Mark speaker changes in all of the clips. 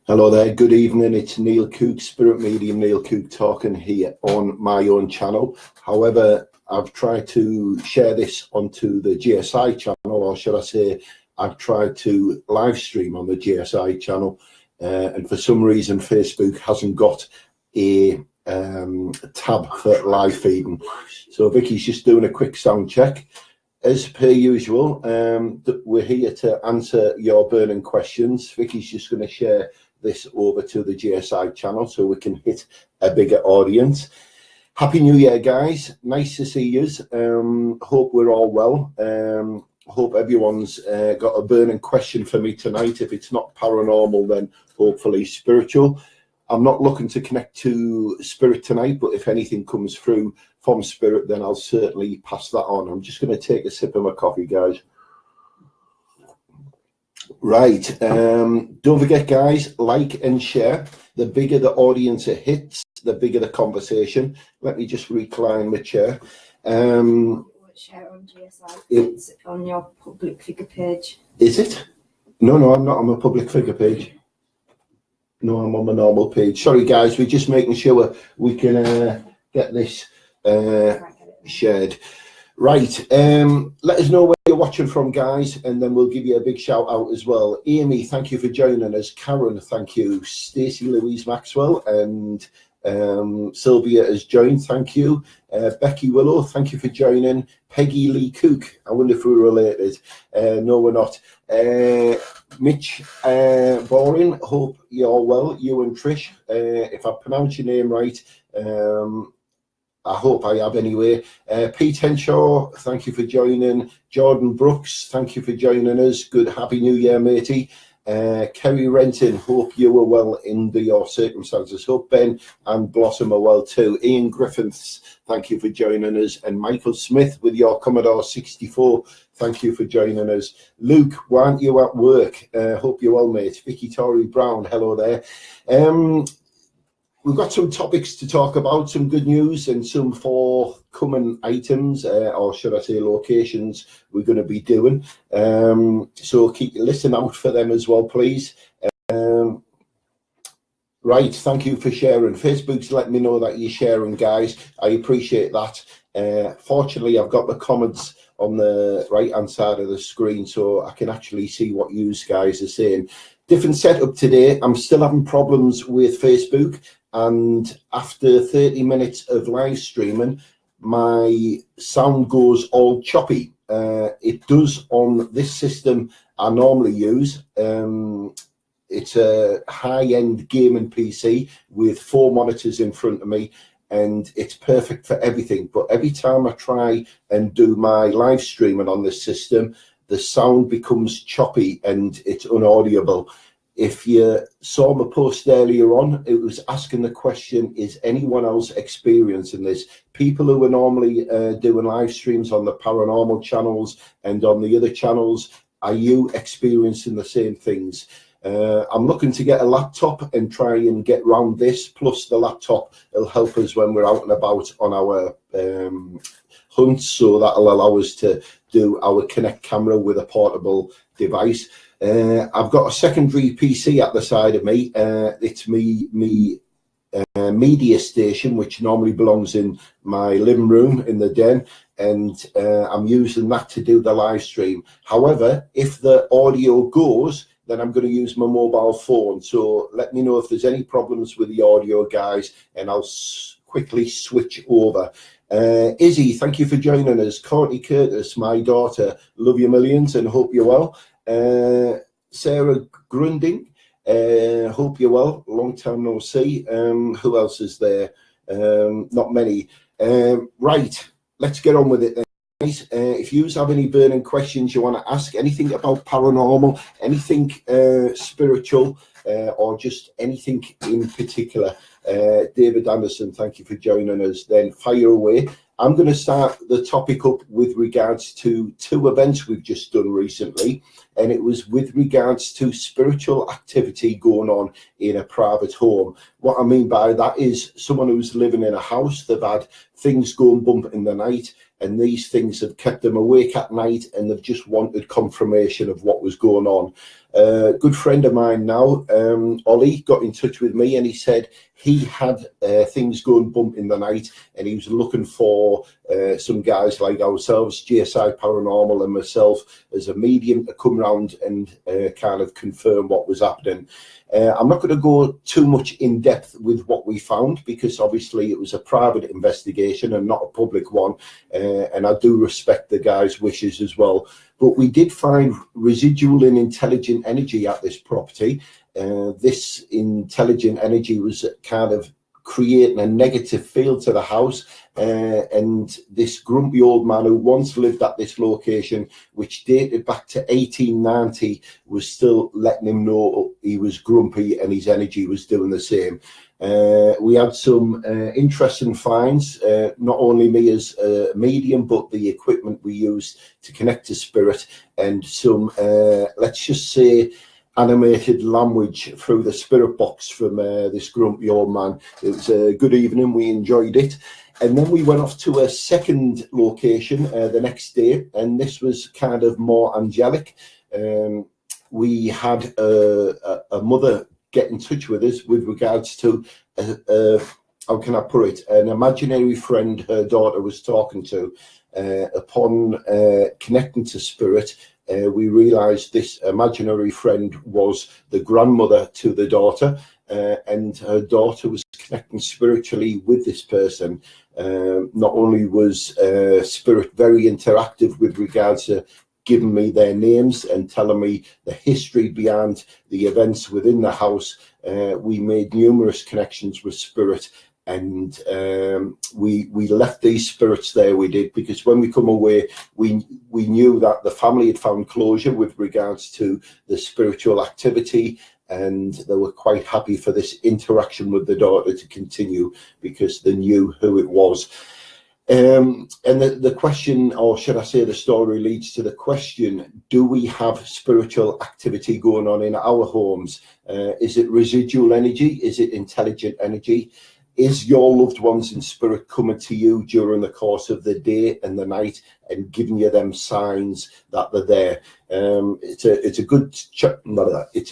Speaker 1: Hello there, good evening. It's Neil Cook, Spirit Medium Neil Cook, talking here on my own channel. However, I've tried to share this onto the GSI channel, or should I say, I've tried to live stream on the GSI channel, and for some reason Facebook hasn't got a tab for live feeding. So Vicky's just doing a quick sound check. As per usual, we're here to answer your burning questions. Vicky's just going to share this over to the GSI channel so we can hit a bigger audience. Happy New Year, guys. Nice to see yous. Hope we're all well. Hope everyone's got a burning question for me tonight. If it's not paranormal, then hopefully spiritual. I'm not looking to connect to spirit tonight, but if anything comes through from spirit, then I'll certainly pass that on. I'm just going to take a sip of my coffee, guys. Right, don't forget, guys, like and share. The bigger the audience it hits, the bigger the conversation. Let me just recline my chair.
Speaker 2: Share on GSI. It's on your public figure page.
Speaker 1: Is it? No, I'm not on my public figure page. No, I'm on my normal page. Sorry, guys, we're just making sure we can get this shared. Right, let us know where you're watching from, guys, and then we'll give you a big shout out as well. Amy, thank you for joining us. Karen, thank you. Stacey Louise Maxwell and Sylvia has joined, thank you. Becky Willow, thank you for joining. Peggy Lee Cook, I wonder if we're related. No, we're not. Mitch Boring, hope you're well, you and Trish. If I pronounce your name right, I hope I have anyway. Pete Henshaw, thank you for joining. Jordan Brooks, thank you for joining us. Good, happy New Year, matey. Kerry Renton, hope you were well under your circumstances. Hope Ben and Blossom are well too. Ian Griffiths, thank you for joining us. And Michael Smith with your Commodore 64, thank you for joining us. Luke, why aren't you at work? Hope you're well, mate. Vicky Tory Brown, hello there. We've got some topics to talk about, some good news and some forthcoming items, or should I say locations we're going to be doing. So keep listening out for them as well, please. Right, thank you for sharing. Facebook's letting me know that you're sharing, guys. I appreciate that. Fortunately, I've got the comments on the right-hand side of the screen, so I can actually see what you guys are saying. Different setup today. I'm still having problems with Facebook. And after 30 minutes of live streaming, my sound goes all choppy. It does on this system I normally use. It's a high-end gaming PC with 4 monitors in front of me, and it's perfect for everything. But every time I try and do my live streaming on this system, the sound becomes choppy and it's unaudible. If you saw my post earlier on, it was asking the question, is anyone else experiencing this? People who are normally doing live streams on the paranormal channels and on the other channels, are you experiencing the same things? I'm looking to get a laptop and try and get round this, plus the laptop will help us when we're out and about on our hunts, so that'll allow us to do our Kinect camera with a portable device. I've got a secondary PC at the side of me. It's me media station, which normally belongs in my living room in the den, and I'm using that to do the live stream. However, if the audio goes, then I'm going to use my mobile phone. So let me know if there's any problems with the audio, guys, and I'll quickly switch over. Izzy, thank you for joining us. Courtney Curtis, my daughter, love you millions and hope you're well. Sarah Grunding, hope you're well, long time no see. Who else is there? Not many. Right, let's get on with it then, guys. If you have any burning questions you want to ask, anything about paranormal, anything spiritual, or just anything in particular, David Anderson, thank you for joining us. Then fire away. I'm going to start the topic up with regards to 2 events we've just done recently, and it was with regards to spiritual activity going on in a private home. What I mean by that is someone who's living in a house, they've had things going bump in the night, and these things have kept them awake at night, and they've just wanted confirmation of what was going on. Good friend of mine now, Ollie, got in touch with me, and he said he had things going bump in the night, and he was looking for some guys like ourselves, GSI Paranormal and myself, as a medium to come round and kind of confirm what was happening. I'm not going to go too much in depth with what we found, because obviously it was a private investigation and not a public one, and I do respect the guy's wishes as well. But we did find residual and intelligent energy at this property. This intelligent energy was kind of creating a negative feel to the house, and this grumpy old man who once lived at this location, which dated back to 1890, was still letting him know he was grumpy and his energy was doing the same. We had some interesting finds, not only me as a medium, but the equipment we used to connect to spirit, and some, let's just say, animated language through the spirit box from this grumpy old man. It was a good evening, we enjoyed it. And then we went off to a second location the next day, and this was kind of more angelic. We had a mother get in touch with us with regards to, how can I put it, an imaginary friend her daughter was talking to. Upon connecting to spirit, we realised this imaginary friend was the grandmother to the daughter, and her daughter was connecting spiritually with this person. Not only was spirit very interactive with regards to giving me their names and telling me the history behind the events within the house, we made numerous connections with spirit. And we left these spirits there, we did, because when we come away, we knew that the family had found closure with regards to the spiritual activity, and they were quite happy for this interaction with the daughter to continue, because they knew who it was. And the question, or should I say the story, leads to the question, do we have spiritual activity going on in our homes? Is it residual energy? Is it intelligent energy? Is your loved ones in spirit coming to you during the course of the day and the night and giving you them signs that they're there? It's a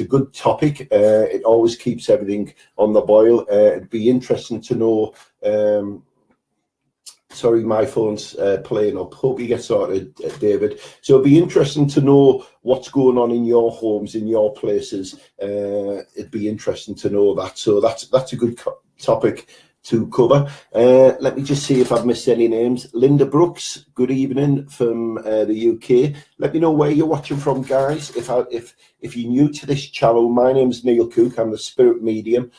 Speaker 1: good topic. It always keeps everything on the boil. It'd be interesting to know. Sorry, my phone's playing up. Hope you get sorted, David. So it'd be interesting to know what's going on in your homes, in your places. It'd be interesting to know that. So that's a good topic to cover. Let me just see if I've missed any names. Linda Brooks, good evening from the UK. Let me know where you're watching from, guys. If you're new to this channel, my name's Neil Cook. I'm the spirit medium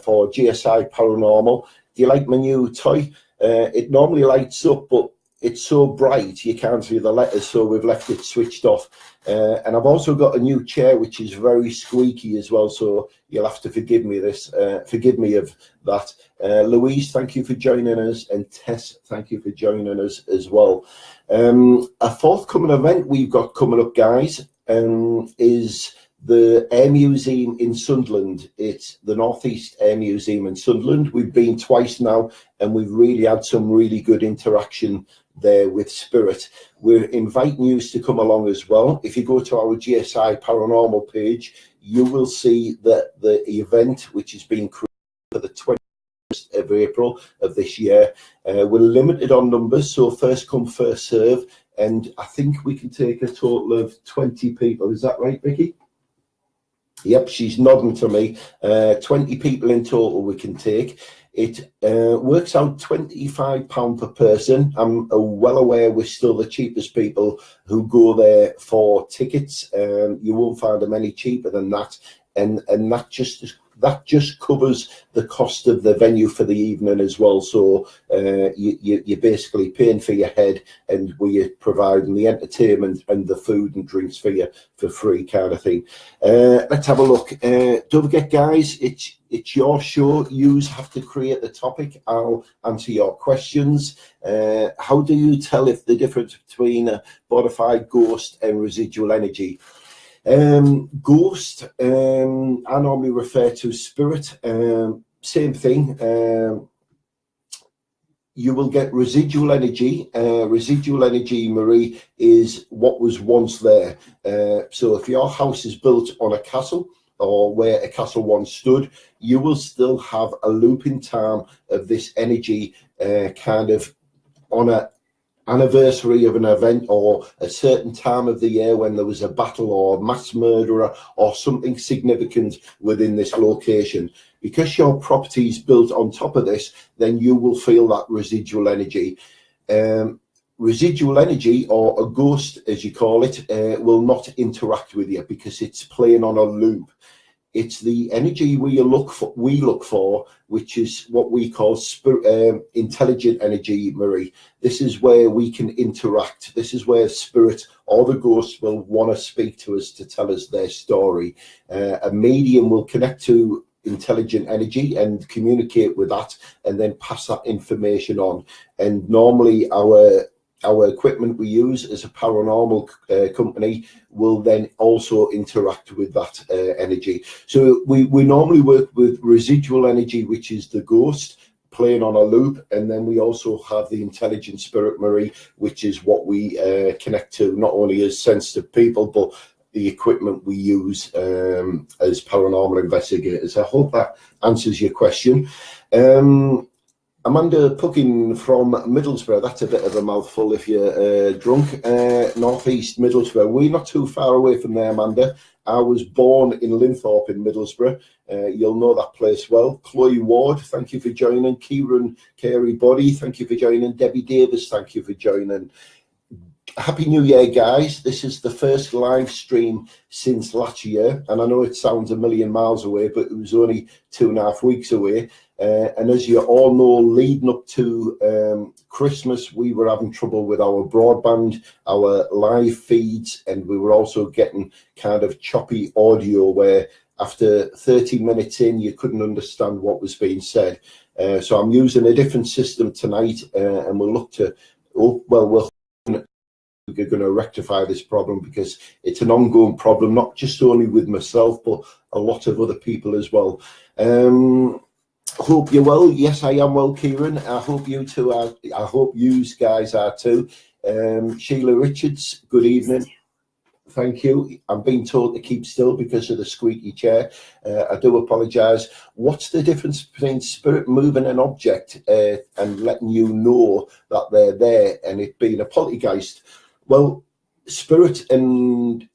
Speaker 1: for GSI Paranormal. Do you like my new toy? It normally lights up, but it's so bright you can't see the letters, so we've left it switched off. And I've also got a new chair which is very squeaky as well, so you'll have to forgive me of that. Louise, thank you for joining us, and Tess, thank you for joining us as well. A forthcoming event we've got coming up, guys, is the Air Museum in Sunderland. It's the Northeast Air Museum in Sunderland. We've been twice now, and we've really had some really good interaction there with spirit. We're inviting you to come along as well. If you go to our GSI Paranormal page, you will see that the event, which has been created for the 20th of April of this year, we're limited on numbers, so first come, first serve, and I think we can take a total of 20 people. Is that right, Vicky? Yep, she's nodding to me. 20 people in total we can take. It works out £25 per person. I'm well aware we're still the cheapest people who go there for tickets. You won't find them any cheaper than that. And that just covers the cost of the venue for the evening as well. So you're basically paying for your head, and we're providing the entertainment and the food and drinks for you for free, kind of thing. Let's have a look. Don't forget, guys, it's your show. You have to create the topic. I'll answer your questions. How do you tell if the difference between a bona fide ghost and residual energy? Ghost, I normally refer to spirit, same thing. you will get residual energy. Residual energy, Marie, is what was once there. So if your house is built on a castle, or where a castle once stood, you will still have a loop in time of this energy kind of on a anniversary of an event, or a certain time of the year when there was a battle or a mass murderer or something significant within this location. Because your property is built on top of this, then you will feel that residual energy. Residual energy, or a ghost as you call it, will not interact with you because it's playing on a loop. It's the energy we look for, which is what we call intelligent energy, Marie. This is where we can interact. This is where spirit or the ghost will want to speak to us to tell us their story. A medium will connect to intelligent energy and communicate with that, and then pass that information on. And normally our equipment we use as a paranormal company will then also interact with that energy. So we normally work with residual energy, which is the ghost playing on a loop, and then we also have the intelligent spirit, Marie, which is what we connect to, not only as sensitive people, but the equipment we use as paranormal investigators. I hope that answers your question. Amanda Puckin from Middlesbrough, that's a bit of a mouthful if you're drunk. Northeast Middlesbrough, we're not too far away from there, Amanda. I was born in Linthorpe in Middlesbrough. You'll know that place well. Chloe Ward, thank you for joining. Kieran Carey Body, thank you for joining. Debbie Davis, thank you for joining. Happy New Year, guys. This is the first live stream since last year, and I know it sounds a million miles away, but it was only 2.5 weeks away. And as you all know, leading up to Christmas, we were having trouble with our broadband, our live feeds, and we were also getting kind of choppy audio where after 30 minutes in, you couldn't understand what was being said. So I'm using a different system tonight, and we'll look to, we're going to rectify this problem, because it's an ongoing problem, not just only with myself, but a lot of other people as well. Hope you're well. Yes, I am well, Kieran. I hope you two are. I hope you guys are too. Sheila Richards, good evening. Thank you. I'm being told to keep still because of the squeaky chair. I do apologise. What's the difference between spirit moving an object and letting you know that they're there and it being a poltergeist? Well, spirit, and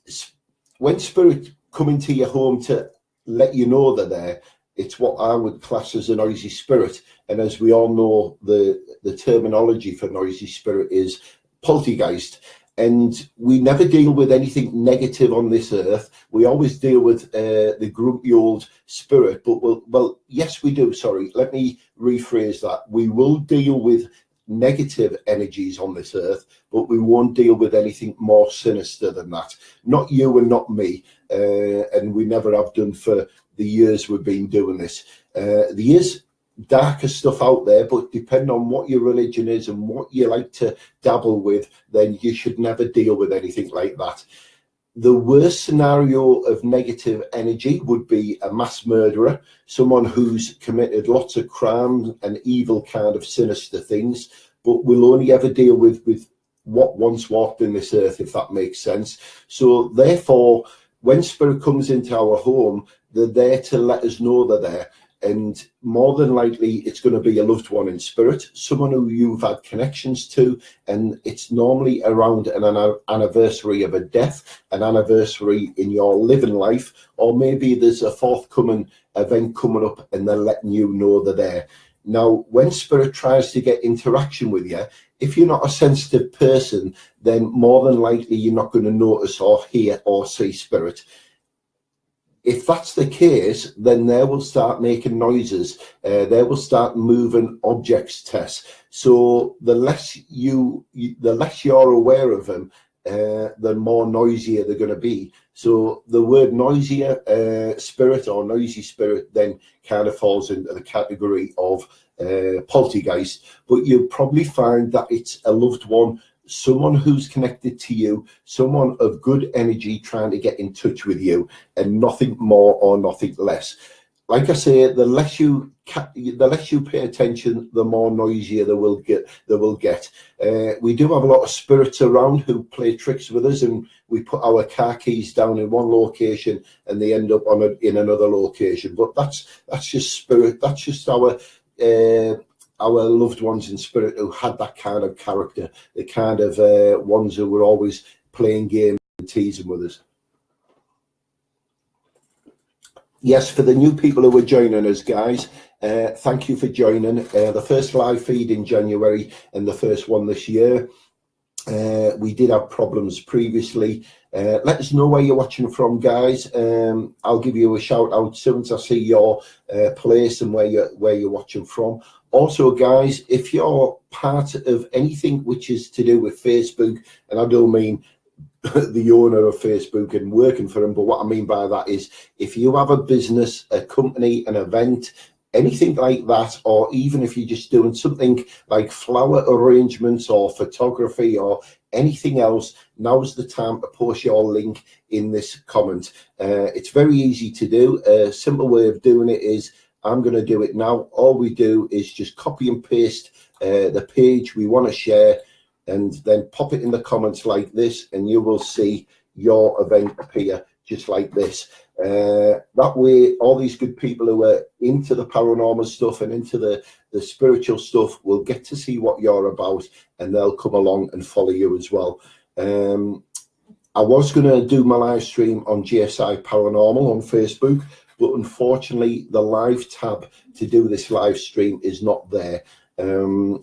Speaker 1: when spirit come into your home to let you know they're there, it's what I would class as a noisy spirit. And as we all know, the terminology for noisy spirit is poltergeist. And we never deal with anything negative on this earth. We always deal with the grumpy old spirit. But, well, yes, we do. Sorry, let me rephrase that. We will deal with negative energies on this earth, but we won't deal with anything more sinister than that. Not you and not me. And we never have done for the years we've been doing this. There is darker stuff out there, but depending on what your religion is and what you like to dabble with, then you should never deal with anything like that. The worst scenario of negative energy would be a mass murderer, someone who's committed lots of crimes and evil kind of sinister things, but we'll only ever deal with what once walked in this earth, if that makes sense. So therefore, when spirit comes into our home, they're there to let us know they're there. And more than likely, it's going to be a loved one in spirit, someone who you've had connections to. And it's normally around an anniversary of a death, an anniversary in your living life, or maybe there's a forthcoming event coming up and they're letting you know they're there. Now, when spirit tries to get interaction with you, if you're not a sensitive person, then more than likely you're not going to notice or hear or see spirit. If that's the case, then they will start making noises. They will start moving objects, Tess. So the less you're aware of them, the more noisier they're going to be. So the word noisier spirit or noisy spirit then kind of falls into the category of poltergeist. But you'll probably find that it's a loved one, someone who's connected to you, someone of good energy trying to get in touch with you, and nothing more or nothing less. like I say, the less you pay attention, the more noisier they will get. We do have a lot of spirits around who play tricks with us, and we put our car keys down in one location and they end up in another location. But that's just spirit. That's just our loved ones in spirit who had that kind of character, the kind of ones who were always playing games and teasing with us. Yes, for the new people who are joining us, guys, thank you for joining. The first live feed in January and the first one this year. We did have problems previously. Let us know where you're watching from, guys. I'll give you a shout out soon as I see your place and where you're watching from. Also, guys, if you're part of anything which is to do with Facebook, and I don't mean the owner of Facebook and working for him, but what I mean by that is if you have a business, a company, an event, anything like that, or even if you're just doing something like flower arrangements or photography or anything else, now's the time to post your link in this comment. It's very easy to do. A simple way of doing it is, I'm going to do it now. All we do is just copy and paste the page we want to share, and then pop it in the comments like this, and you will see your event appear just like this. That way, all these good people who are into the paranormal stuff and into the spiritual stuff will get to see what you're about, and they'll come along and follow you as well. I was going to do my live stream on GSI Paranormal on Facebook, but unfortunately, the live tab to do this live stream is not there.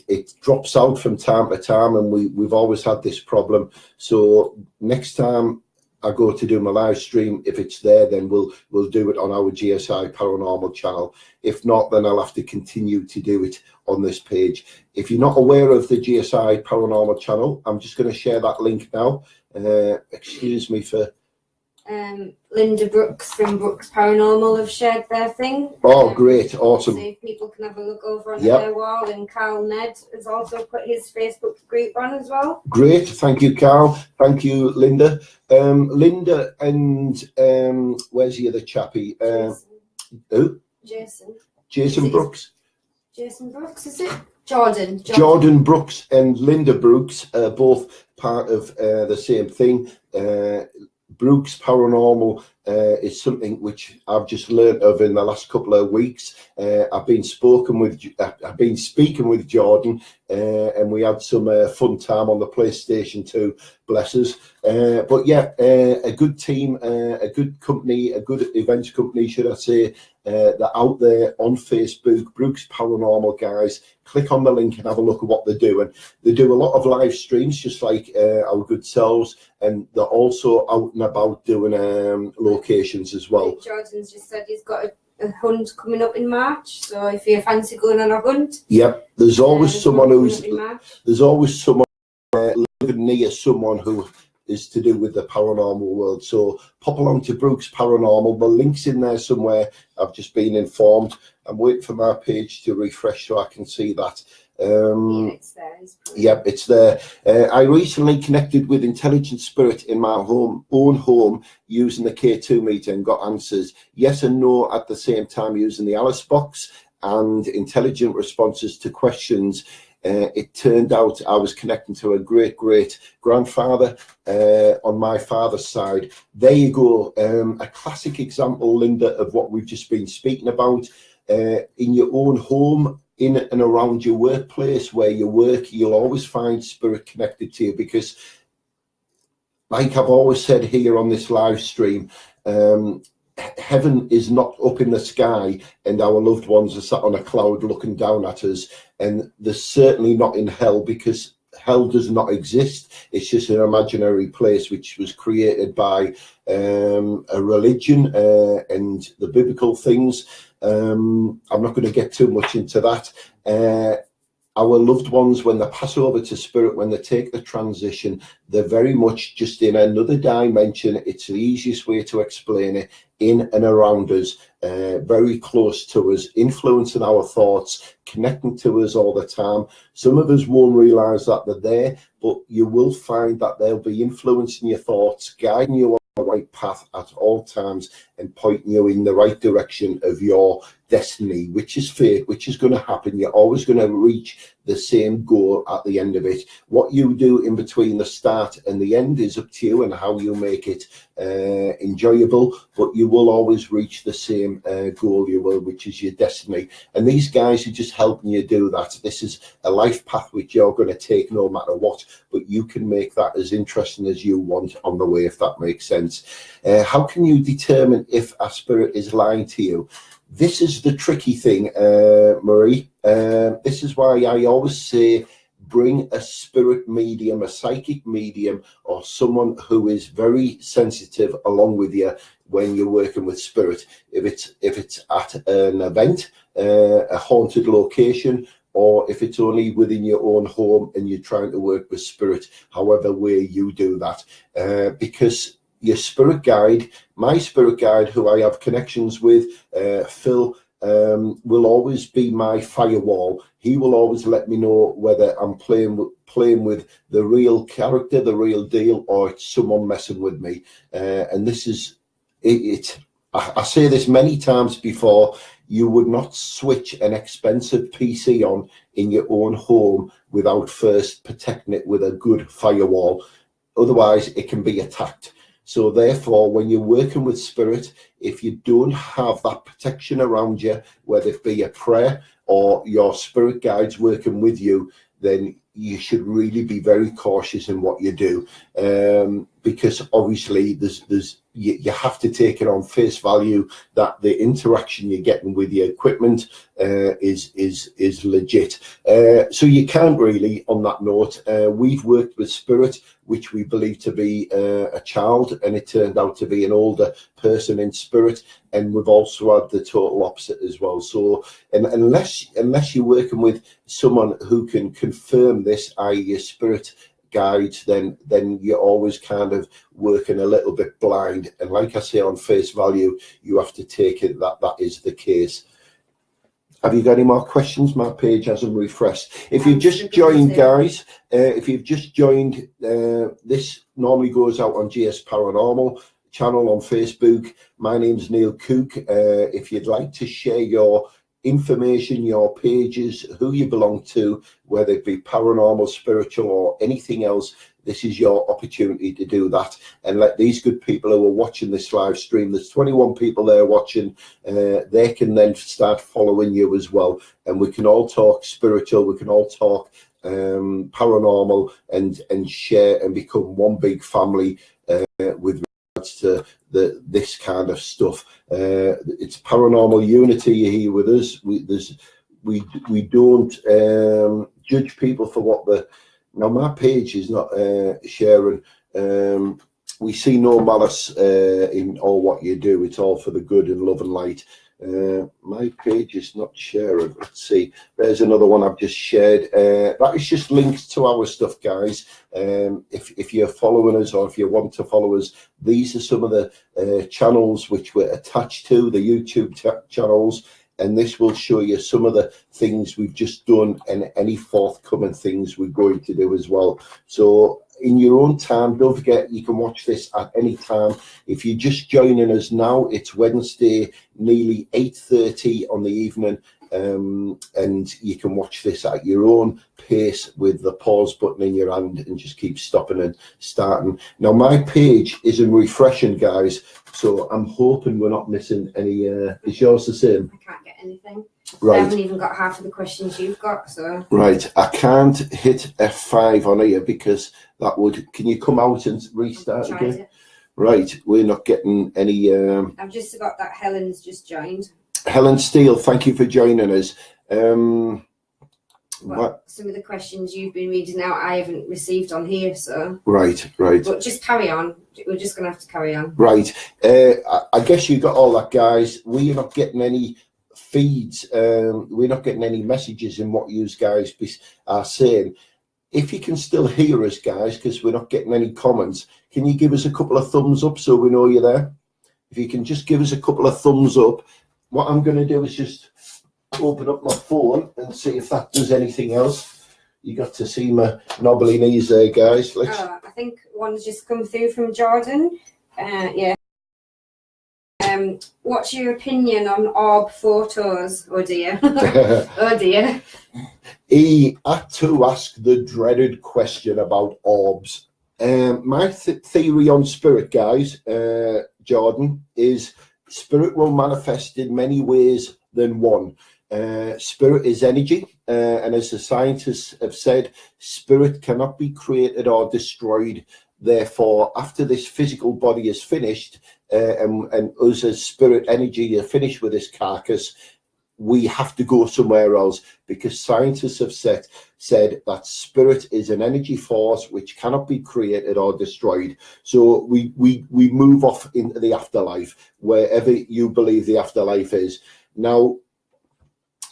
Speaker 1: It drops out from time to time, and we've always had this problem. So next time I go to do my live stream, if it's there, then we'll do it on our GSI Paranormal channel. If not, then I'll have to continue to do it on this page. If you're not aware of the GSI Paranormal channel, I'm just going to share that link now. Excuse me for...
Speaker 2: Linda Brooks from Brooks Paranormal have shared their thing.
Speaker 1: Oh, great, awesome.
Speaker 2: So if people can have a look over on their wall, and Carl Ned has also put his Facebook group on as well. Great,
Speaker 1: thank you, Carl. Thank you, Linda. Linda and where's the other chappie? Who? Jason Brooks.
Speaker 2: Jason Brooks, is it? Jordan
Speaker 1: Brooks and Linda Brooks are both part of the same thing. Brooks Paranormal is something which I've just learned of in the last couple of weeks. I've been speaking with Jordan, and we had some fun time on the PlayStation 2, bless us. But yeah, a good team, a good company, a good events company, should I say. They're out there on Facebook, Brooks Paranormal, guys. Click on the link and have a look at what they're doing. They do a lot of live streams, just like our good selves, and they're also out and about doing locations as well.
Speaker 2: Jordan's just said he's got a hunt coming up in March, so if you fancy going on a hunt,
Speaker 1: yep, there's always someone living near someone who is to do with the paranormal world. So pop along to Brooks Paranormal. The link's in there somewhere. I've just been informed. I'm waiting for my page to refresh so I can see that.
Speaker 2: Yeah, it's there.
Speaker 1: Yep, it's there. I recently connected with Intelligent Spirit in my own home using the K2 meter and got answers yes and no at the same time using the Alice box and intelligent responses to questions. It turned out I was connecting to a great grandfather on my father's side. There you go. A classic example, Linda, of what we've just been speaking about. In your own home, in and around your workplace, where you work, you'll always find spirit connected to you, because like I've always said here on this live stream, heaven is not up in the sky and our loved ones are sat on a cloud looking down at us, and they're certainly not in hell, because hell does not exist. It's just an imaginary place which was created by a religion and the biblical things. I'm not going to get too much into that. Our loved ones, when they pass over to spirit, when they take the transition, they're very much just in another dimension. It's the easiest way to explain it. In and around us, very close to us, influencing our thoughts, connecting to us all the time. Some of us won't realize that they're there, but you will find that they'll be influencing your thoughts, guiding you the right path at all times and pointing you in the right direction of your destiny, which is fate, which is going to happen. You're always going to reach the same goal at the end of it. What you do in between the start and the end is up to you and how you make it enjoyable, but you will always reach the same goal, you will, which is your destiny. And these guys are just helping you do that. This is a life path which you're going to take no matter what, but you can make that as interesting as you want on the way, if that makes sense. How can you determine if a spirit is lying to you? This is the tricky thing, Marie. This is why I always say bring a spirit medium, a psychic medium, or someone who is very sensitive along with you when you're working with spirit. If it's at an event, a haunted location, or if it's only within your own home and you're trying to work with spirit, however way you do that, because your spirit guide, my spirit guide, who I have connections with, Phil, will always be my firewall. He will always let me know whether I'm playing with the real character, the real deal, or it's someone messing with me. And this is it. I say this many times before. You would not switch an expensive PC on in your own home without first protecting it with a good firewall. Otherwise, it can be attacked. So therefore, when you're working with spirit, if you don't have that protection around you, whether it be a prayer or your spirit guides working with you, then you should really be very cautious in what you do, because obviously you have to take it on face value that the interaction you're getting with your equipment is legit. So you can't really, on that note, we've worked with spirit, which we believe to be a child, and it turned out to be an older person in spirit, and we've also had the total opposite as well. So unless you're working with someone who can confirm this, i.e. your spirit guides, then you're always kind of working a little bit blind. And like I say, on face value, you have to take it that is the case. Have you got any more questions? My page hasn't refreshed. If you've just joined, guys, if you've just joined, this normally goes out on GS Paranormal channel on Facebook. My name's Neil Cook. If you'd like to share your information, your pages, who you belong to, whether it be paranormal, spiritual, or anything else, this is your opportunity to do that. And let these good people who are watching this live stream, there's 21 people there watching, they can then start following you as well. And we can all talk spiritual, we can all talk paranormal, and share and become one big family with regards to this kind of stuff. It's paranormal unity here with us. We don't judge people for what the. Now my page is not sharing. We see no malice in all what you do. It's all for the good and love and light. My page is not sharing. Let's see. There's another one I've just shared. That is just links to our stuff, guys. If you're following us, or if you want to follow us, these are some of the channels which we're attached to, the YouTube channels. And this will show you some of the things we've just done and any forthcoming things we're going to do as well. So in your own time, don't forget you can watch this at any time. If you're just joining us now, it's Wednesday, nearly 8:30 on the evening, and you can watch this at your own pace with the pause button in your hand and just keep stopping and starting. Now my page isn't refreshing, guys, so I'm hoping we're not missing any. Is yours the same?
Speaker 2: I can't get anything.
Speaker 1: Right.
Speaker 2: I haven't even got half of the questions you've got, so.
Speaker 1: Right, I can't hit F5 on here because that would. Can you come out and restart again?
Speaker 2: It.
Speaker 1: Right, we're not getting any.
Speaker 2: I've just got that Helen's just joined.
Speaker 1: Helen Steele, thank you for joining us.
Speaker 2: Well, some of the questions you've been reading out, I haven't received on here, so.
Speaker 1: Right.
Speaker 2: But just carry on. We're just going to have to carry on.
Speaker 1: Right. I guess you got all that, guys. We're not getting any feeds. We're not getting any messages in what you guys are saying. If you can still hear us, guys, because we're not getting any comments, can you give us a couple of thumbs up so we know you're there? If you can just give us a couple of thumbs up. What I'm going to do is just open up my phone and see if that does anything else. You got to see my knobbly knees there, guys.
Speaker 2: I think one's just come through from Jordan. Yeah. What's your opinion on orb photos? Oh dear. Oh dear.
Speaker 1: He had to ask the dreaded question about orbs. My theory on spirit, guys, Jordan, is spirit will manifest in many ways than one. Spirit is energy, and as the scientists have said, spirit cannot be created or destroyed. Therefore, after this physical body is finished, and us as spirit energy are finished with this carcass, we have to go somewhere else, because scientists have said that spirit is an energy force which cannot be created or destroyed. So we move off into the afterlife, wherever you believe the afterlife is. Now,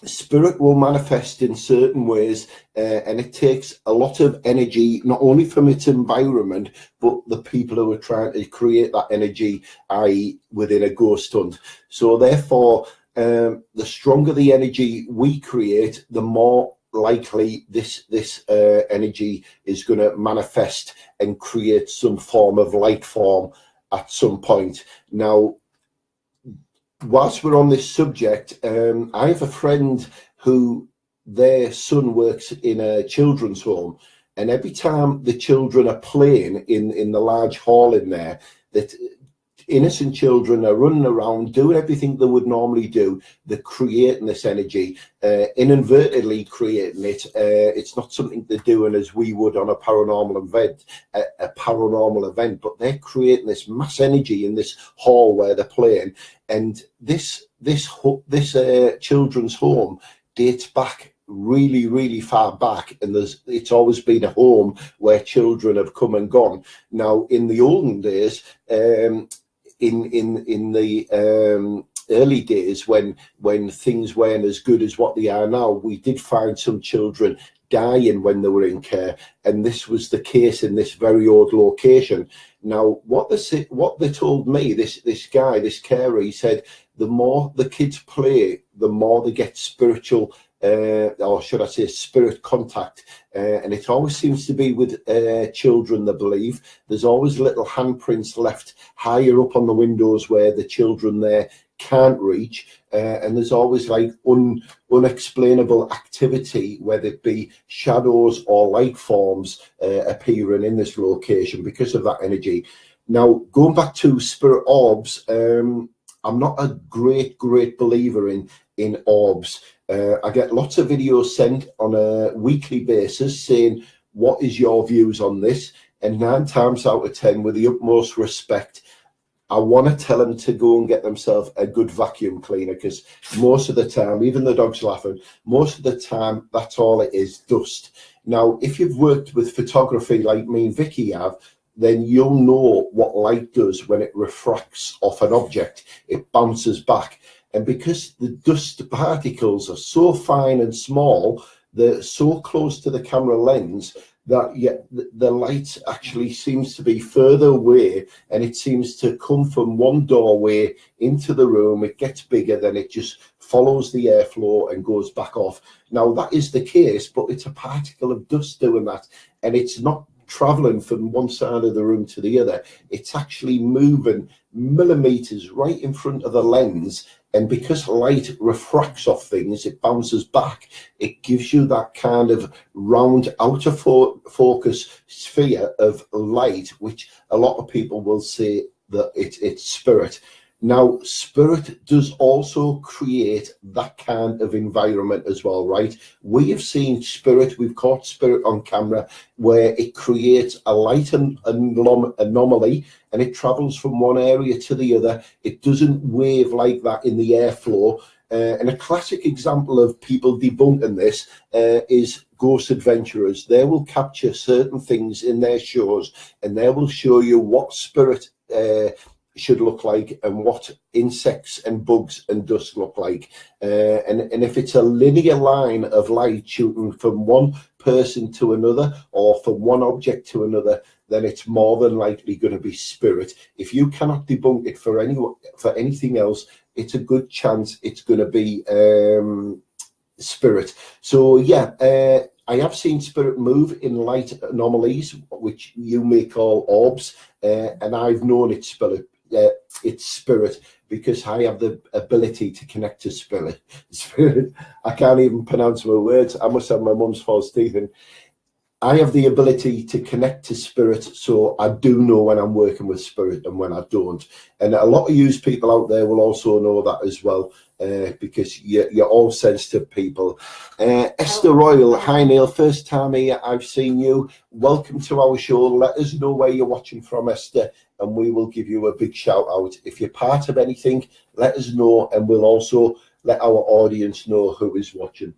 Speaker 1: spirit will manifest in certain ways, and it takes a lot of energy, not only from its environment, but the people who are trying to create that energy, i.e. within a ghost hunt. So therefore, the stronger the energy we create, the more likely this energy is going to manifest and create some form of light form at some point. Now, whilst we're on this subject, I have a friend who their son works in a children's home, and every time the children are playing in the large hall in there, that innocent children are running around doing everything they would normally do. They're creating this energy, inadvertently creating it. It's not something they're doing as we would on a paranormal event, but they're creating this mass energy in this hall where they're playing. And this children's home dates back really far back, and it's always been a home where children have come and gone. Now, in the olden days, in the early days, when things weren't as good as what they are now, we did find some children dying when they were in care, and this was the case in this very old location. Now, what they told me, this guy, this carer, he said, the more the kids play, the more they get spiritual, or should I say spirit contact, and it always seems to be with children, they believe. There's always little handprints left higher up on the windows where the children there can't reach, and there's always like unexplainable activity, whether it be shadows or light forms appearing in this location because of that energy. Now, going back to spirit orbs, I'm not a great believer in orbs. I get lots of videos sent on a weekly basis saying, what is your views on this? And 9 times out of 10, with the utmost respect, I want to tell them to go and get themselves a good vacuum cleaner, because most of the time, even the dog's laughing, most of the time, that's all it is, dust. Now, if you've worked with photography like me and Vicky have, then you'll know what light does when it refracts off an object. It bounces back. And because the dust particles are so fine and small, they're so close to the camera lens, that yet the light actually seems to be further away, and it seems to come from one doorway into the room. It gets bigger, then it just follows the airflow and goes back off. Now, that is the case, but it's a particle of dust doing that, and it's not traveling from one side of the room to the other. It's actually moving millimeters right in front of the lens, and because light refracts off things, it bounces back. It gives you that kind of round outer focus sphere of light, which a lot of people will say that it's spirit. Now, spirit does also create that kind of environment as well, right? We have seen spirit, we've caught spirit on camera, where it creates a light anomaly, and it travels from one area to the other. It doesn't wave like that in the airflow. And a classic example of people debunking this is Ghost Adventurers. They will capture certain things in their shows, and they will show you what spirit should look like, and what insects and bugs and dust look like, and if it's a linear line of light shooting from one person to another, or from one object to another, then it's more than likely going to be spirit. If you cannot debunk it for anything else, it's a good chance it's going to be spirit. So yeah, I have seen spirit move in light anomalies, which you may call orbs, and I've known it's spirit because I have the ability to connect to spirit. I can't even pronounce my words. I must have my mum's false teeth. And I have the ability to connect to spirit, so I do know when I'm working with spirit and when I don't. And a lot of you people out there will also know that as well, because you're all sensitive people. Esther Royal, hi Neil, first time here, I've seen you. Welcome to our show. Let us know where you're watching from, Esther, and we will give you a big shout out. If you're part of anything, let us know, and we'll also let our audience know who is watching.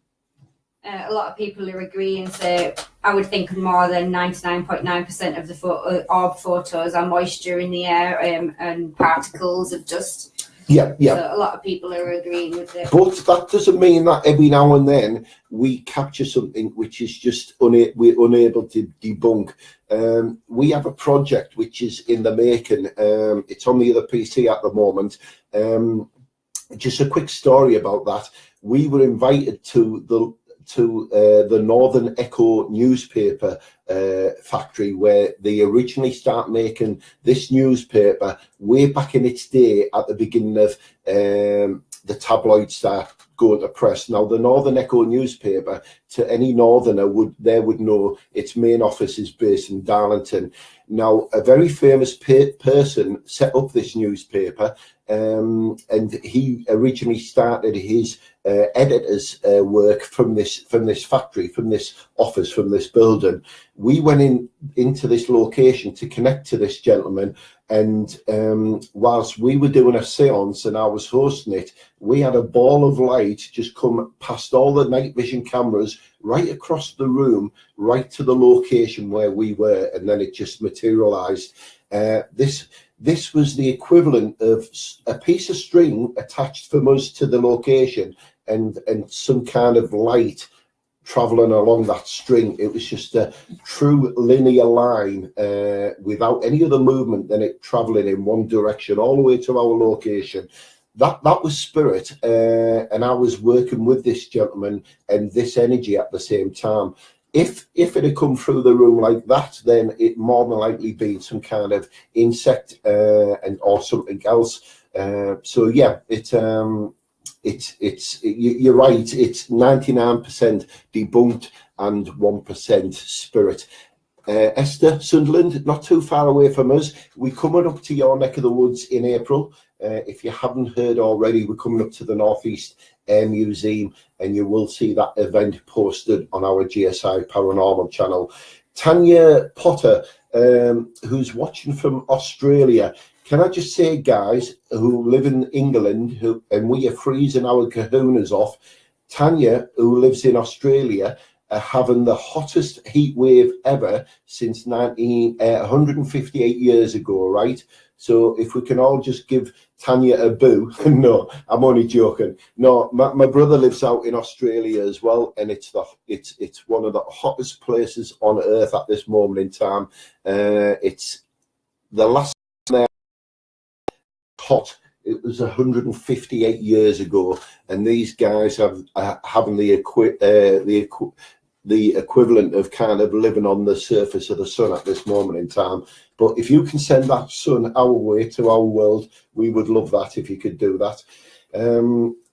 Speaker 2: A lot of people are agreeing, so I would think more than 99.9% of the orb photos are moisture in the air and particles of dust.
Speaker 1: Yeah.
Speaker 2: So a lot of people are agreeing with it.
Speaker 1: But that doesn't mean that every now and then we capture something which is just we're unable to debunk. We have a project which is in the making. It's on the other PC at the moment. Just a quick story about that. We were invited to the Northern Echo newspaper factory, where they originally start making this newspaper way back in its day at the beginning of the tabloids start going to press. Now, the Northern Echo newspaper, to any northerner would know its main office is based in Darlington. Now, a very famous person set up this newspaper, and he originally started his editor's work from this factory, from this office, from this building. We went into this location to connect to this gentleman, and whilst we were doing a seance and I was hosting it, we had a ball of light just come past all the night vision cameras right across the room, right to the location where we were, and then it just materialized. This was the equivalent of a piece of string attached from us to the location and some kind of light traveling along that string. It was just a true linear line without any other movement than it traveling in one direction all the way to our location. That was spirit, and I was working with this gentleman and this energy at the same time. If it had come through the room like that, then it more than likely been some kind of insect or something else. So yeah, you're right. It's 99% debunked and 1% spirit. Esther, Sunderland, not too far away from us. We're coming up to your neck of the woods in April. If you haven't heard already, we're coming up to the Northeast Air Museum, and you will see that event posted on our GSI Paranormal channel. Tanya Potter, who's watching from Australia. Can I just say, guys, who live in England, and we are freezing our kahunas off, Tanya, who lives in Australia, are having the hottest heat wave ever since 158 years ago, right? So if we can all just give Tanya a boo. No, I'm only joking. No, my brother lives out in Australia as well, and it's one of the hottest places on earth at this moment in time. It's the last there hot. It was 158 years ago, and these guys are having the equivalent of kind of living on the surface of the sun at this moment in time. But if you can send that sun our way to our world, we would love that if you could do that.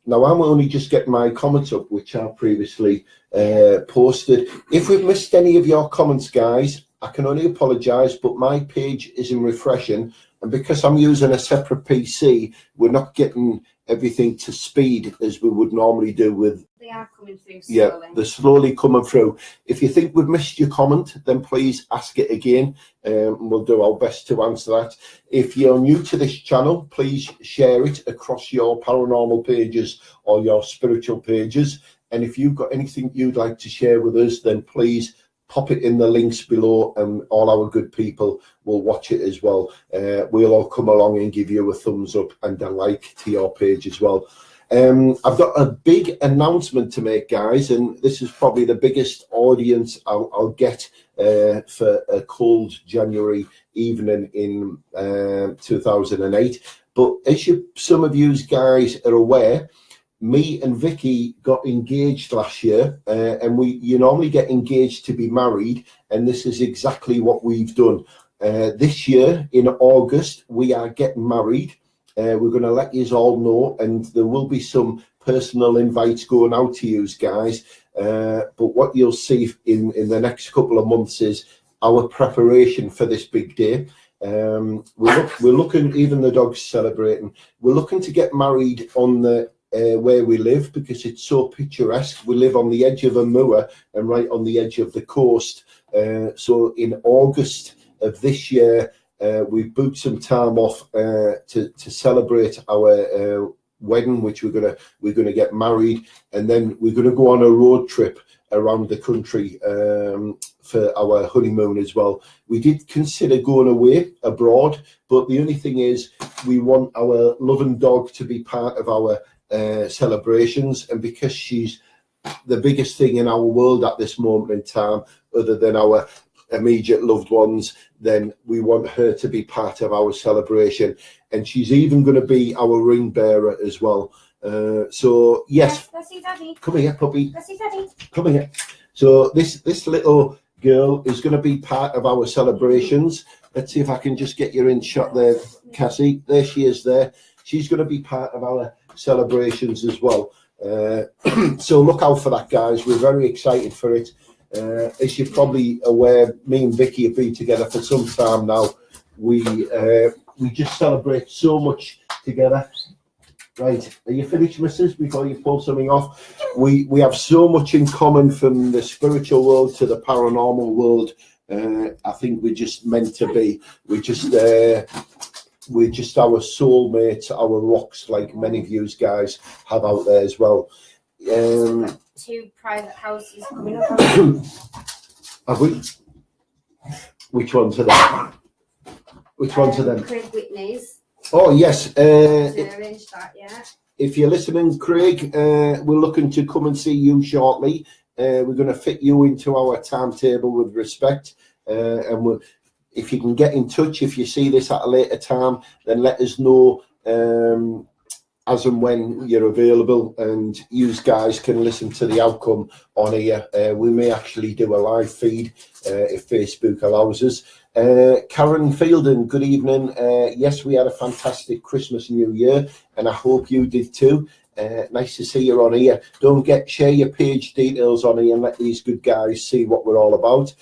Speaker 1: Now, I'm only just getting my comments up, which I previously posted. If we've missed any of your comments, guys, I can only apologise, but my page isn't refreshing. And because I'm using a separate PC, we're not getting everything to speed as we would normally do with.
Speaker 2: They are coming through slowly.
Speaker 1: Yeah, they're slowly coming through. If you think we've missed your comment, then please ask it again. We'll do our best to answer that. If you're new to this channel, please share it across your paranormal pages or your spiritual pages. And if you've got anything you'd like to share with us, then please pop it in the links below, and all our good people will watch it as well. We'll all come along and give you a thumbs up and a like to your page as well. I've got a big announcement to make, guys, and this is probably the biggest audience I'll get for a cold January evening in 2008. But as some of you guys are aware, me and Vicky got engaged last year, and you normally get engaged to be married, and this is exactly what we've done. This year in August we are getting married. We're going to let you all know, and there will be some personal invites going out to you guys. But what you'll see in the next couple of months is our preparation for this big day. We're looking, even the dog's celebrating. We're looking to get married on the where we live, because it's so picturesque. We live on the edge of a moor and right on the edge of the coast. So in August of this year, we've booked some time off to celebrate our wedding, which we're gonna get married, and then we're gonna go on a road trip around the country for our honeymoon as well. We did consider going away abroad, but the only thing is we want our loving dog to be part of our celebrations, and because she's the biggest thing in our world at this moment in time, other than our immediate loved ones, then we want her to be part of our celebration, and she's even going to be our ring bearer as well. So yes,
Speaker 2: Daddy.
Speaker 1: Come here, puppy.
Speaker 2: Daddy.
Speaker 1: Come here. So this little girl is going to be part of our celebrations. Let's see if I can just get you in shot there, Cassie. There she is there. She's going to be part of our celebrations as well. So look out for that, guys. We're very excited for it. As you're probably aware, me and Vicky have been together for some time now. We just celebrate so much together. Right, are you finished, missus, before you pull something off? We have so much in common, from the spiritual world to the paranormal world. I think we're just meant to be. We're just our soulmates, our rocks, like many of you guys have out there as well.
Speaker 2: 2 private houses coming up.
Speaker 1: Have we? Which ones are them? Which ones are them?
Speaker 2: Craig Whitney's.
Speaker 1: Oh yes.
Speaker 2: Arranged that, yeah.
Speaker 1: If you're listening, Craig, we're looking to come and see you shortly. We're going to fit you into our timetable with respect, and if you can get in touch, if you see this at a later time, then let us know as and when you're available, and you guys can listen to the outcome on here. We may actually do a live feed if Facebook allows us. Karen Fielden, good evening. Yes, we had a fantastic Christmas and New Year, and I hope you did too. Nice to see you on here. Don't share your page details on here and let these good guys see what we're all about.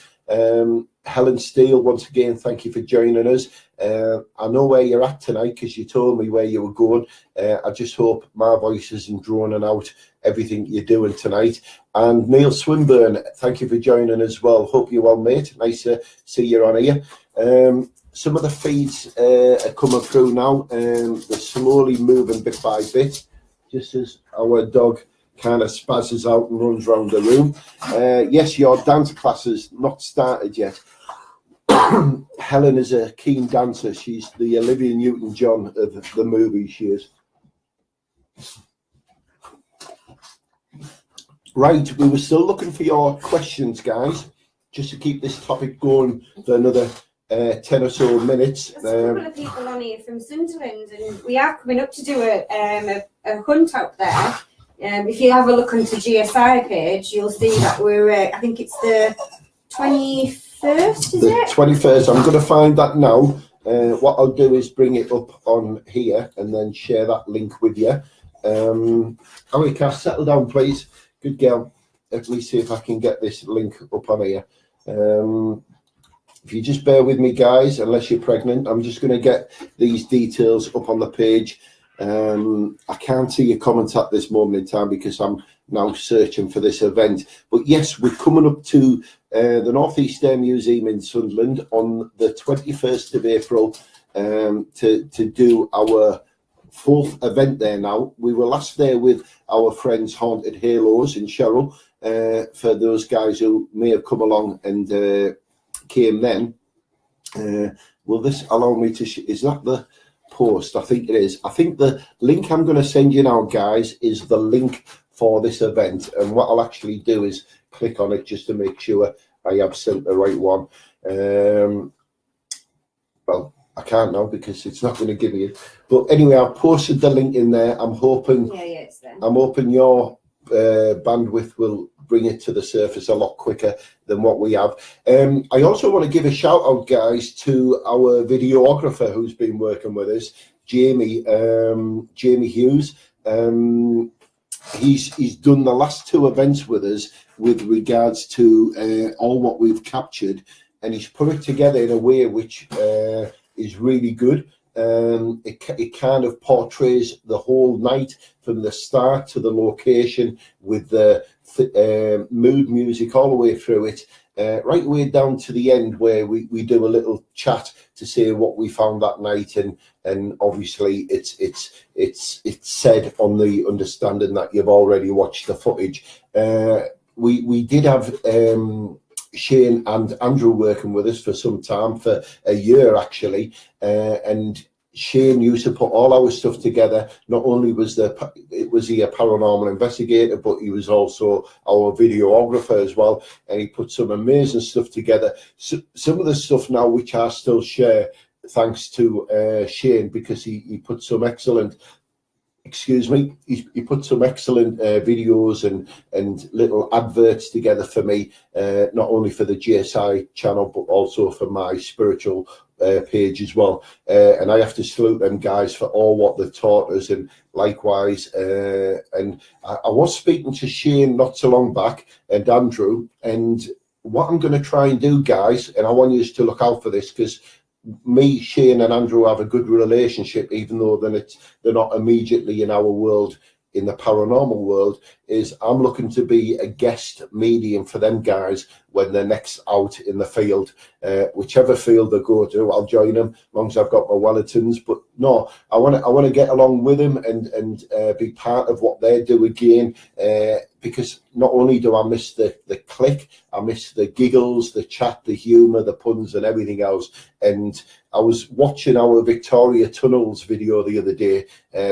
Speaker 1: Helen Steele, once again, thank you for joining us. I know where you're at tonight because you told me where you were going. I just hope my voice isn't droning out everything you're doing tonight. And Neil Swinburne, thank you for joining as well. Hope you're well, mate. Nice to see you on here. Some of the feeds are coming through now. They're slowly moving bit by bit, just as our dog kind of spazzes out and runs around the room. Yes, your dance class has not started yet. Helen is a keen dancer. She's the Olivia Newton-John of the movie, she is. Right, we were still looking for your questions, guys, just to keep this topic going for another 10 or so minutes.
Speaker 2: There's a couple of people on here from Sunderland, and we are coming up to do a hunt out there. If you have a look onto GSI page, you'll see that we're, I think it's the 21st, is it?
Speaker 1: 21st. I'm going to find that now. What I'll do is bring it up on here and then share that link with you. Alrica, settle down, please. Good girl. Let me see if I can get this link up on here. If you just bear with me, guys, unless you're pregnant, I'm just going to get these details up on the page. I can't see your comments at this moment in time because I'm now searching for this event. But yes, we're coming up to the North East Air Museum in Sunderland on the 21st of April to do our 4th event there now. We were last there with our friends Haunted Halos in Sherrill. For those guys who may have come along and came then. Will this allow me to... is that the post? I think it is. I think the link I'm going to send you now, guys, is the link for this event, and what I'll actually do is click on it just to make sure I have sent the right one. Well, I can't now because it's not going to give me it. But anyway, I've posted the link in there. I'm hoping.
Speaker 2: Yeah, it's there.
Speaker 1: I'm hoping your bandwidth will bring it to the surface a lot quicker than what we have. I also want to give a shout out, guys, to our videographer who's been working with us, Jamie Hughes. He's done the last 2 events with us with regards to all what we've captured, and he's put it together in a way which is really good. It kind of portrays the whole night from the start to the location with the mood music all the way through it, right way down to the end where we do a little chat to say what we found that night, and obviously it's said on the understanding that you've already watched the footage. We did have Shane and Andrew working with us for some time, for a year actually, and Shane used to put all our stuff together. Not only was he a paranormal investigator, but he was also our videographer as well, and he put some amazing stuff together. So, some of the stuff now which I still share thanks to Shane, because he put some excellent he put some excellent videos and little adverts together for me, not only for the GSI channel but also for my spiritual page as well, and I have to salute them guys for all what they've taught us, and likewise, and I was speaking to Shane not so long back, and Andrew, and what I'm going to try and do, guys, and I want you to look out for this, because me, Shane and Andrew have a good relationship, even though they're not immediately in our world, in the paranormal world, is I'm looking to be a guest medium for them guys when they're next out in the field. Whichever field they go to, I'll join them, as long as I've got my Wellingtons. But no, I want to get along with them and be part of what they do again, because not only do I miss the click, I miss the giggles, the chat, the humour, the puns and everything else. And I was watching our Victoria Tunnels video the other day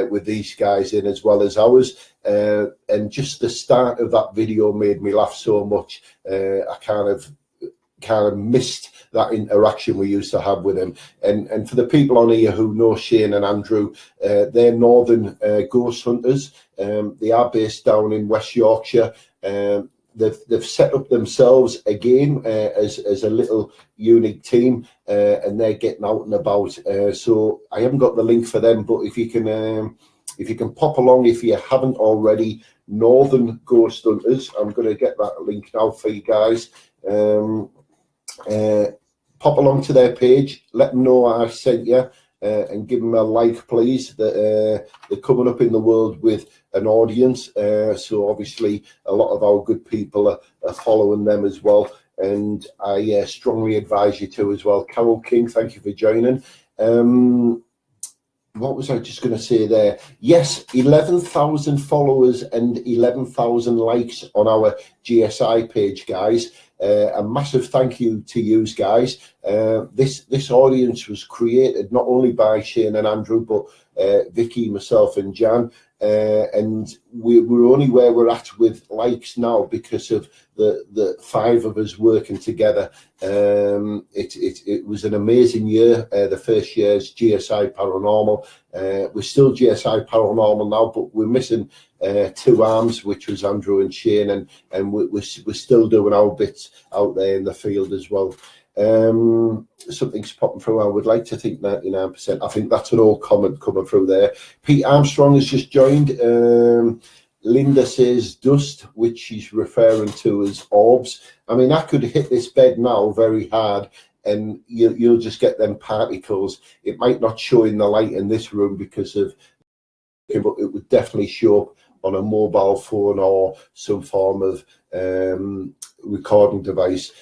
Speaker 1: with these guys in, as well as ours, and just the start of that video made me laugh so much. I kind of missed that interaction we used to have with him. And for the people on here who know Shane and Andrew, they're northern ghost hunters. They are based down in West Yorkshire. They've set up themselves again as a little unique team, and they're getting out and about. So I haven't got the link for them, but if you can pop along, if you haven't already, Northern Ghost Hunters. I'm going to get that link now for you guys. Pop along to their page, let them know I sent you, and give them a like, please. That they're coming up in the world with an audience, so obviously a lot of our good people are following them as well, and I strongly advise you to as well. Carol King, thank you for joining. What was I just going to say there? Yes, 11,000 followers and 11,000 likes on our GSI page, guys. A massive thank you to you guys. This audience was created not only by Shane and Andrew, but Vicky, myself and Jan. And we're only where we're at with likes now because of the 5 of us working together. It was an amazing year. The first year's GSI Paranormal. We're still GSI Paranormal now, but we're missing 2 arms, which was Andrew and Shane, and we're still doing our bits out there in the field as well. Something's popping through. I would like to think 99%. I think that's an old comment coming through there. Pete Armstrong has just joined. Linda says dust, which she's referring to as orbs. I mean, I could hit this bed now very hard and you'll just get them particles. It might not show in the light in this room because of, but it would definitely show up on a mobile phone or some form of recording device.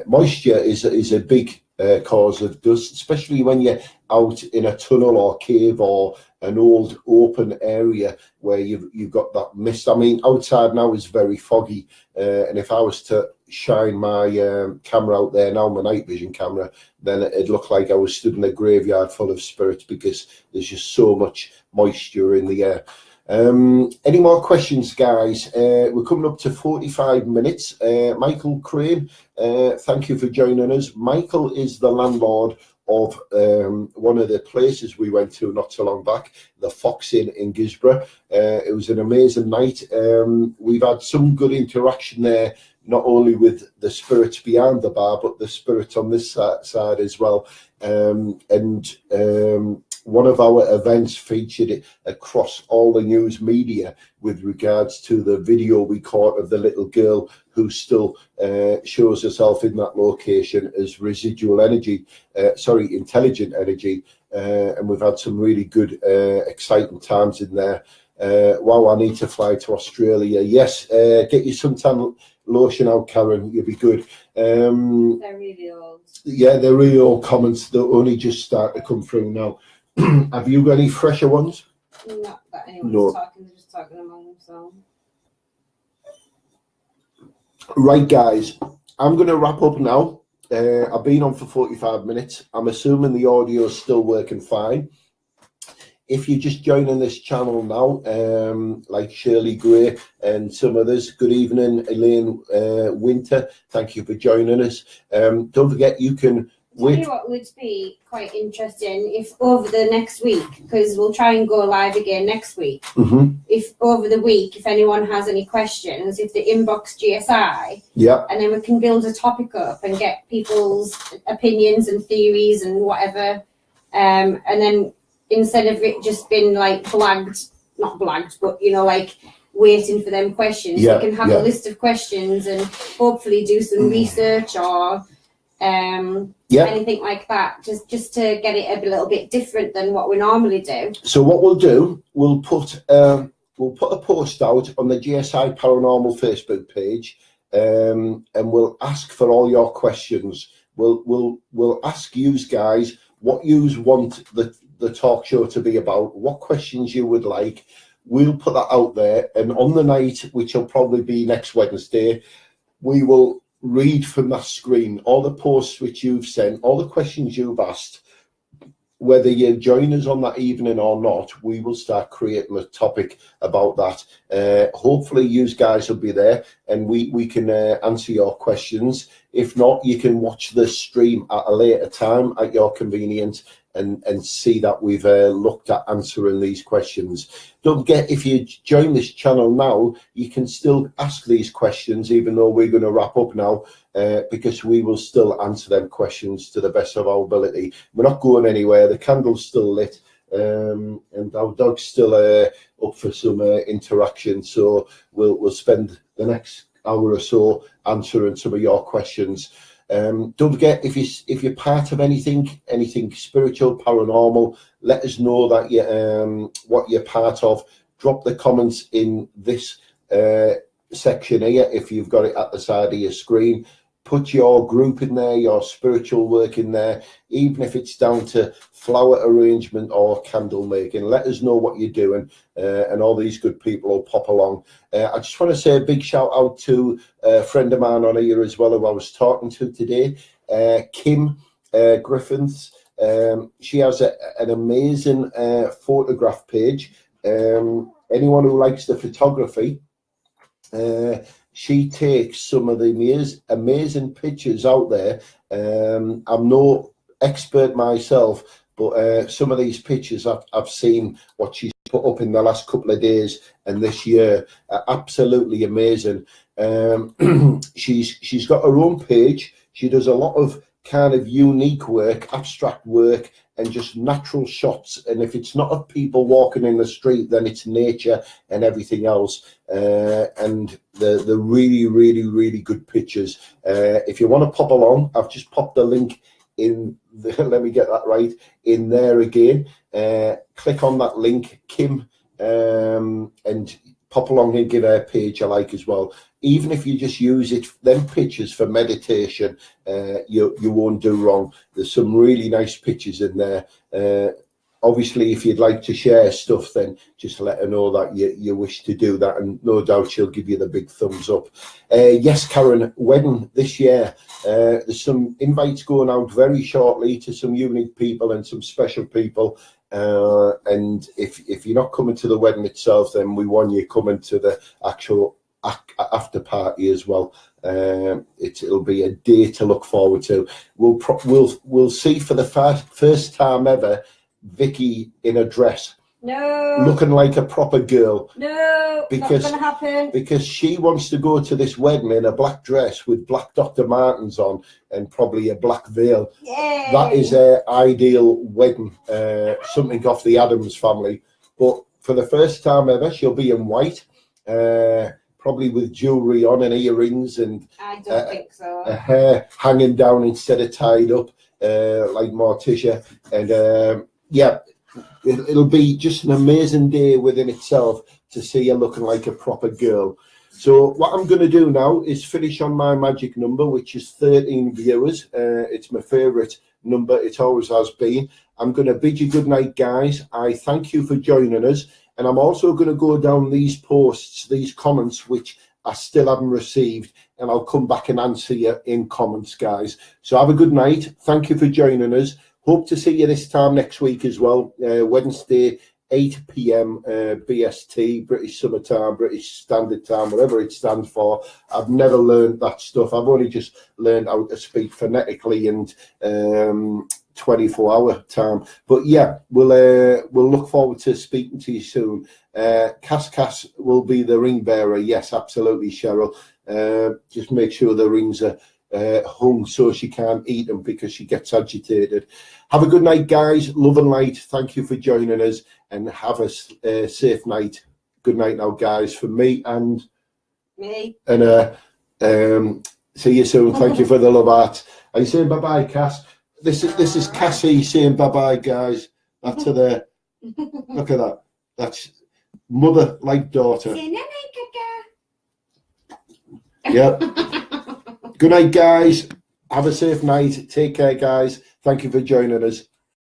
Speaker 1: Moisture is a big cause of dust, especially when you're out in a tunnel or cave or an old open area where you've got that mist. I mean, outside now is very foggy, and if I was to shine my camera out there now, my night vision camera, then it'd look like I was stood in a graveyard full of spirits because there's just so much moisture in the air. Any more questions, guys? We're coming up to 45 minutes. Michael Crane, thank you for joining us. Michael is the landlord of one of the places we went to not so long back, the Fox Inn in Gisborough. It was an amazing night. We've had some good interaction there, not only with the spirits behind the bar, but the spirits on this side as well. One of our events featured it across all the news media with regards to the video we caught of the little girl who still shows herself in that location as residual energy, intelligent energy. And we've had some really good, exciting times in there. Wow, I need to fly to Australia. Yes, get you suntan lotion out, Karen. You'll be good.
Speaker 2: They're really old.
Speaker 1: Yeah, they're really old comments that only just start to come through now. Have you got any fresher ones?
Speaker 2: Not that anyone's talking, they're just talking among themselves.
Speaker 1: Right, guys, I'm going to wrap up now. I've been on for 45 minutes. I'm assuming the audio is still working fine. If you're just joining this channel now, like Shirley Gray and some others, good evening, Elaine Winter. Thank you for joining us. Don't forget, you can
Speaker 2: Tell you what would be quite interesting if over the next week, because we'll try and go live again next week. If over the week, if anyone has any questions, if they inbox GSI, and then we can build a topic up and get people's opinions and theories and whatever, and then instead of it just being like not blagged, but you know, like waiting for them questions, we can have a list of questions and hopefully do some research or anything like that, just to get it a little bit different than what we normally do.
Speaker 1: So what we'll do, we'll put a post out on the GSI Paranormal Facebook page, and we'll ask for all your questions. We'll ask you guys what you want the talk show to be about, what questions you would like. We'll put that out there, and on the night, which will probably be next Wednesday, we will read from that screen all the posts which you've sent, all the questions you've asked. Whether you join us on that evening or not, we will start creating a topic about that. Hopefully you guys will be there and we can answer your questions. If not, you can watch the stream at a later time at your convenience and see that we've looked at answering these questions. Don't forget, if you join this channel now, you can still ask these questions, even though we're going to wrap up now, because we will still answer them questions to the best of our ability. We're not going anywhere. The candle's still lit, and our dog's still up for some interaction. So we'll spend the next hour or so answering some of your questions. Don't forget, if you're part of anything spiritual, paranormal, let us know that you what you're part of. Drop the comments in this section here if you've got it at the side of your screen. Put your group in there, your spiritual work in there, even if it's down to flower arrangement or candle making. Let us know what you're doing, and all these good people will pop along. I just want to say a big shout out to a friend of mine on here as well who I was talking to today, Kim Griffiths. She has an amazing photograph page. Anyone who likes the photography, she takes some of the amazing pictures out there. I'm no expert myself, but some of these pictures I've seen what she's put up in the last couple of days and this year are absolutely amazing. She's got her own page. She does a lot of kind of unique work, abstract work, and just natural shots. And if it's not of people walking in the street, then it's nature and everything else. And the really, really, really good pictures. If you want to pop along, I've just popped the link in let me get that right, in there again. Click on that link, Kim, and pop along and give her page a like as well. Even if you just use them pictures for meditation, you won't do wrong. There's some really nice pictures in there. Obviously, if you'd like to share stuff, then just let her know that you wish to do that, and no doubt she'll give you the big thumbs up. Yes, Karen, wedding this year. There's some invites going out very shortly to some unique people and some special people. And if you're not coming to the wedding itself, then we want you coming to the actual after party as well. It'll be a day to look forward to. We'll see for the first time ever Vicky in a dress.
Speaker 2: No.
Speaker 1: Looking like a proper girl.
Speaker 2: No,
Speaker 1: because,
Speaker 2: not going to happen.
Speaker 1: Because she wants to go to this wedding in a black dress with black Dr. Martens on and probably a black veil.
Speaker 2: Yay.
Speaker 1: That is her ideal wedding, something off the Addams Family. But for the first time ever, she'll be in white, probably with jewellery on and earrings and
Speaker 2: I don't think so.
Speaker 1: her hair hanging down instead of tied up like Morticia. And yeah, it'll be just an amazing day within itself to see her looking like a proper girl. So what I'm going to do now is finish on my magic number, which is 13 viewers. It's my favourite number. It always has been. I'm going to bid you good night, guys. I thank you for joining us. And I'm also going to go down these posts, these comments, which I still haven't received. And I'll come back and answer you in comments, guys. So have a good night. Thank you for joining us. Hope to see you this time next week as well. Wednesday, 8 p.m. BST, British Summer Time, British Standard Time, whatever it stands for. I've never learned that stuff. I've only just learned how to speak phonetically and 24-hour time. But yeah, we'll look forward to speaking to you soon. Cass will be the ring bearer. Yes, absolutely, Cheryl. Just make sure the rings are hung so she can't eat them because she gets agitated. Have a good night, guys. Love and light. Thank you for joining us and have a safe night. Good night now, guys, from me and
Speaker 2: me.
Speaker 1: And see you soon. Thank you for the love art. Are you saying bye-bye, Cass? This is Cassie saying bye-bye, guys. That's her there. Look at that. That's mother like daughter. Yep. Good night, guys. Have a safe night. Take care, guys. Thank you for joining us.